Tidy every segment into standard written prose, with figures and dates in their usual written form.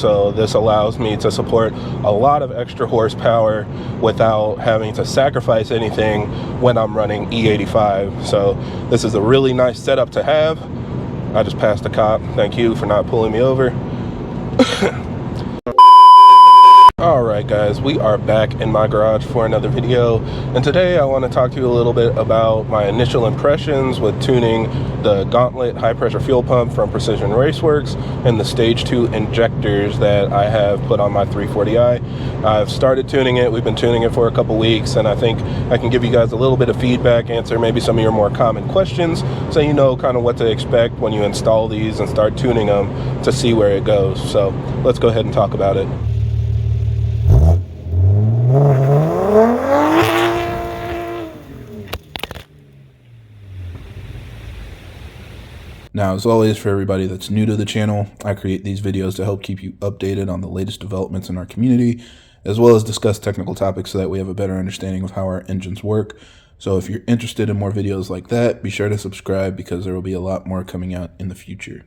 so this allows me to support a lot of extra horsepower without having to sacrifice anything when I'm running E85. So this is a really nice setup to have. I just passed a cop. Thank you for not pulling me over. Alright guys, we are back in my garage for another video, and today I want to talk to you a little bit about my initial impressions with tuning the Gauntlet high pressure fuel pump from Precision Raceworks and the stage 2 injectors that I have put on my 340i. I've started tuning it. We've been tuning it for a couple weeks, and I think I can give you guys a little bit of feedback, answer maybe some of your more common questions, so you know kind of what to expect when you install these and start tuning them to see where it goes. So let's go ahead and talk about it. Now, as always, for everybody that's new to the channel, I create these videos to help keep you updated on the latest developments in our community, as well as discuss technical topics so that we have a better understanding of how our engines work. So if you're interested in more videos like that, be sure to subscribe because there will be a lot more coming out in the future.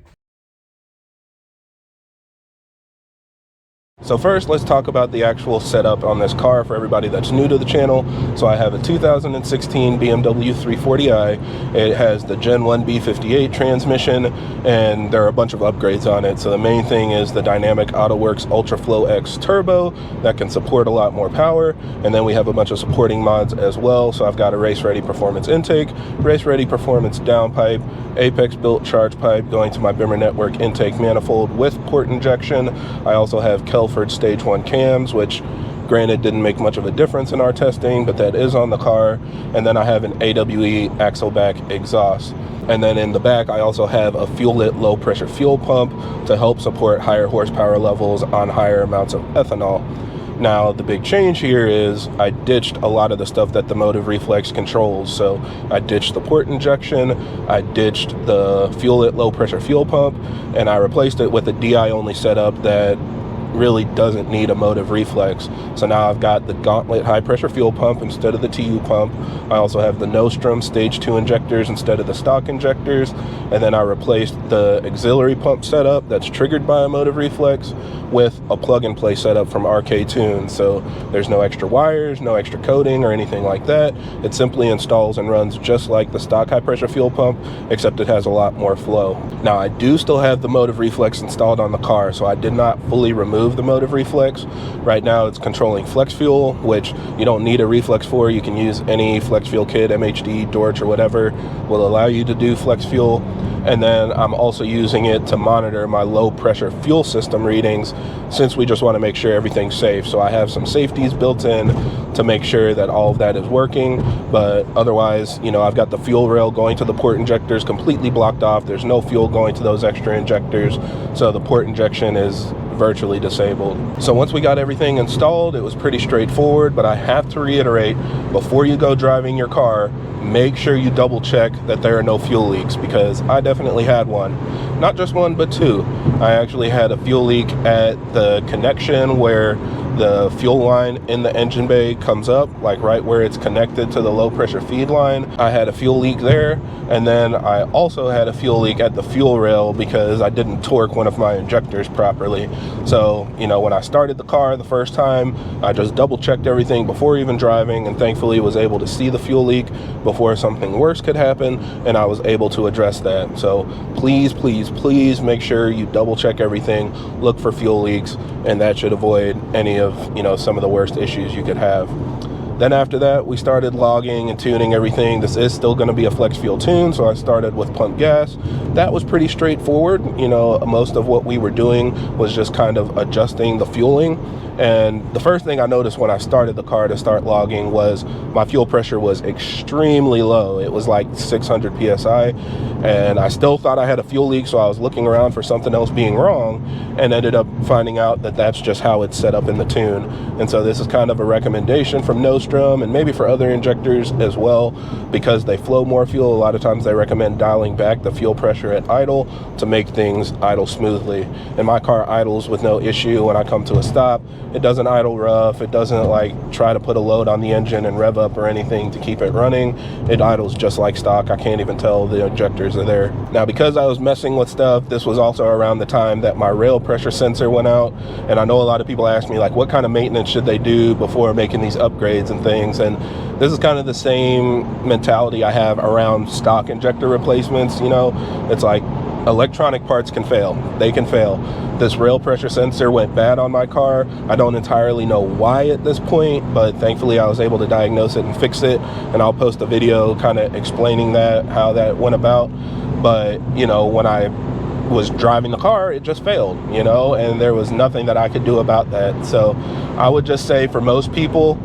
So first, let's talk about the actual setup on this car for everybody that's new to the channel. So I have a 2016 BMW 340i. It has the Gen 1 B58 transmission, and there are a bunch of upgrades on it. So the main thing is the Dynamic AutoWorks UltraFlow X Turbo that can support a lot more power. And then we have a bunch of supporting mods as well. So I've got a Race Ready Performance intake, Race Ready Performance downpipe, Apex built charge pipe going to my Bimmer Network intake manifold with port injection. I also have Kelford Stage 1 cams, which granted didn't make much of a difference in our testing, but that is on the car. And then I have an AWE axle back exhaust. And then in the back, I also have a Fuel-It low pressure fuel pump to help support higher horsepower levels on higher amounts of ethanol. Now, the big change here is I ditched a lot of the stuff that the Motive Reflex controls. So I ditched the port injection, I ditched the Fuel-It low pressure fuel pump, and I replaced it with a DI only setup that really doesn't need a Motive Reflex. So now I've got the Gauntlet high pressure fuel pump instead of the TU pump. I also have the Nostrum stage 2 injectors instead of the stock injectors, and then I replaced the auxiliary pump setup that's triggered by a Motive Reflex with a plug-and-play setup from RK Tune. So there's no extra wires, no extra coding or anything like that. It simply installs and runs just like the stock high pressure fuel pump, except it has a lot more flow. Now, I do still have the Motive Reflex installed on the car, so I did not fully remove the Motive Reflex. Right now it's controlling flex fuel, which you don't need a reflex for. You can use any flex fuel kit, MHD, Dorch, or whatever will allow you to do flex fuel. And then I'm also using it to monitor my low pressure fuel system readings, since we just want to make sure everything's safe. So I have some safeties built in to make sure that all of that is working, but otherwise, you know, I've got the fuel rail going to the port injectors completely blocked off. There's no fuel going to those extra injectors, so the port injection is virtually disabled. So once we got everything installed, it was pretty straightforward, but I have to reiterate, before you go driving your car, make sure you double check that there are no fuel leaks, because I definitely had one. Not just one, but two. I actually had a fuel leak at the connection where the fuel line in the engine bay comes up, like right where it's connected to the low pressure feed line. I had a fuel leak there, and then I also had a fuel leak at the fuel rail because I didn't torque one of my injectors properly. So, you know, when I started the car the first time, I just double checked everything before even driving, and thankfully was able to see the fuel leak before something worse could happen, and I was able to address that. So please, please, please make sure you double check everything, look for fuel leaks, and that should avoid any of, you know, some of the worst issues you could have. Then after that, we started logging and tuning everything. This is still going to be a flex fuel tune, so I started with pump gas. That was pretty straightforward. You know, most of what we were doing was just kind of adjusting the fueling. And the first thing I noticed when I started the car to start logging was my fuel pressure was extremely low. It was like 600 PSI, and I still thought I had a fuel leak, so I was looking around for something else being wrong, and ended up finding out that that's just how it's set up in the tune. And so this is kind of a recommendation from Nostrum Nostrum and maybe for other injectors as well, because they flow more fuel, a lot of times they recommend dialing back the fuel pressure at idle to make things idle smoothly. And my car idles with no issue when I come to a stop. It doesn't idle rough. It doesn't like try to put a load on the engine and rev up or anything to keep it running. It idles just like stock. I can't even tell the injectors are there. Now, because I was messing with stuff, this was also around the time that my rail pressure sensor went out. And I know a lot of people ask me like, what kind of maintenance should they do before making these upgrades and things? And this is kind of the same mentality I have around stock injector replacements. You know, it's like electronic parts can fail. They can fail. This rail pressure sensor went bad on my car. I don't entirely know why at this point, but thankfully I was able to diagnose it and fix it. And I'll post a video kind of explaining that, how that went about. But, you know, when I was driving the car, it just failed, you know, and there was nothing that I could do about that. So I would just say for most people,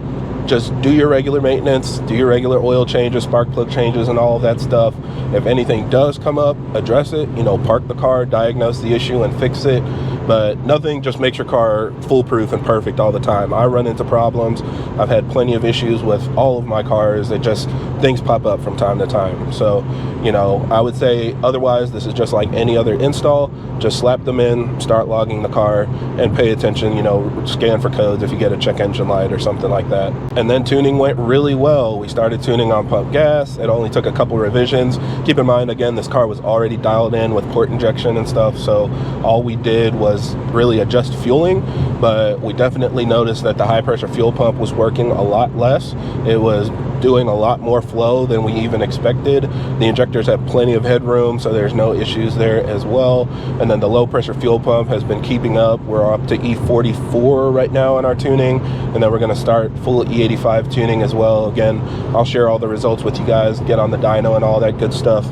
just do your regular maintenance, do your regular oil changes, spark plug changes, and all of that stuff. If anything does come up, address it, you know, park the car, diagnose the issue and fix it. But nothing just makes your car foolproof and perfect all the time. I run into problems. I've had plenty of issues with all of my cars. It just, things pop up from time to time. So, you know, I would say otherwise, this is just like any other install. Just slap them in, start logging the car, and pay attention, you know, scan for codes if you get a check engine light or something like that. And then tuning went really well. We started tuning on pump gas. It only took a couple revisions. Keep in mind, again, this car was already dialed in with port injection and stuff, so all we did was really adjust fueling, but we definitely noticed that the high pressure fuel pump was working a lot less. It was doing a lot more flow than we even expected. The injectors have plenty of headroom, so there's no issues there as well. And then the low pressure fuel pump has been keeping up. We're up to E44 right now in our tuning, and then we're going to start full E85 tuning as well. Again, I'll share all the results with you guys, get on the dyno and all that good stuff.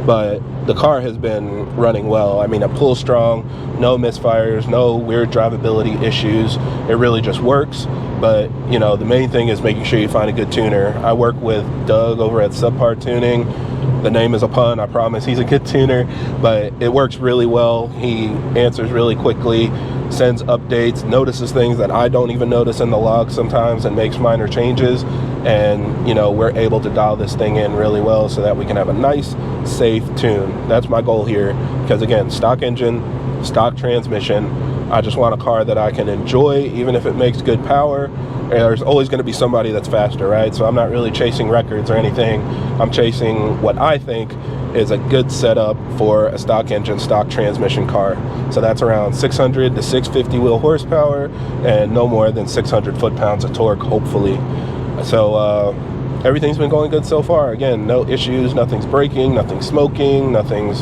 But the car has been running well. I mean, it pulls strong, no misfires, no weird drivability issues. It really just works. But, you know, the main thing is making sure you find a good tuner. I work with Doug over at Subpar Tuning. The name is a pun, I promise. He's a good tuner, but it works really well. He answers really quickly, sends updates, notices things that I don't even notice in the log sometimes, and makes minor changes. And, you know, we're able to dial this thing in really well so that we can have a nice, safe tune. That's my goal here, because again, stock engine, stock transmission. I just want a car that I can enjoy, even if it makes good power. There's always going to be somebody that's faster, right? So I'm not really chasing records or anything. I'm chasing what I think is a good setup for a stock engine, stock transmission car. So that's around 600 to 650 wheel horsepower and no more than 600 foot-pounds of torque, hopefully. So everything's been going good so far. Again, no issues, nothing's breaking, nothing's smoking, nothing's,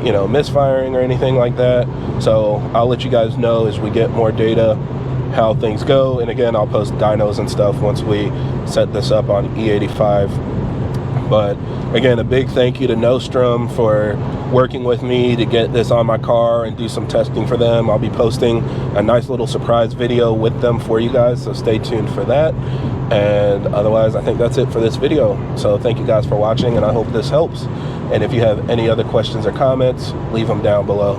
you know, misfiring or anything like that. So I'll let you guys know as we get more data how things go. And again, I'll post dynos and stuff once we set this up on E85. But again, a big thank you to Nostrum for working with me to get this on my car and do some testing for them. I'll be posting a nice little surprise video with them for you guys, so stay tuned for that. And otherwise, I think that's it for this video. So thank you guys for watching, and I hope this helps. And if you have any other questions or comments, leave them down below.